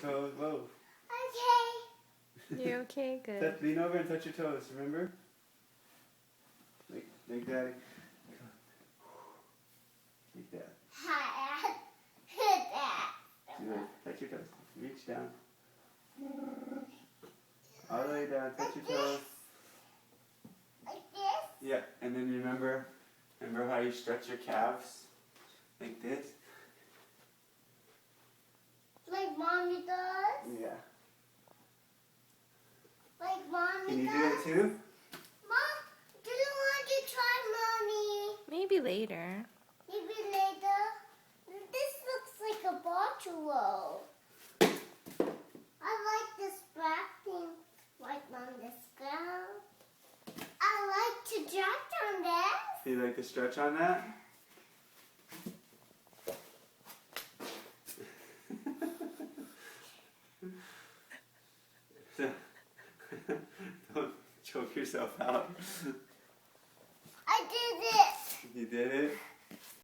your toes. Whoa. Okay. You're okay? Good. Lean over and touch your toes, remember? Like Daddy. Like that. Touch your toes. Reach down. All the way down. Touch your toes. Like this? Yeah, and then remember how you stretch your calves? Like this? Like Mommy does? Yeah. Like Mommy Can you does? do it too? Mom, do you want to try Mommy? Maybe later. Maybe later. This looks like a bottle. I like this black thing, like on this girl. I like to jump on this. You like to stretch on that? Don't choke yourself out. I did it. You did it?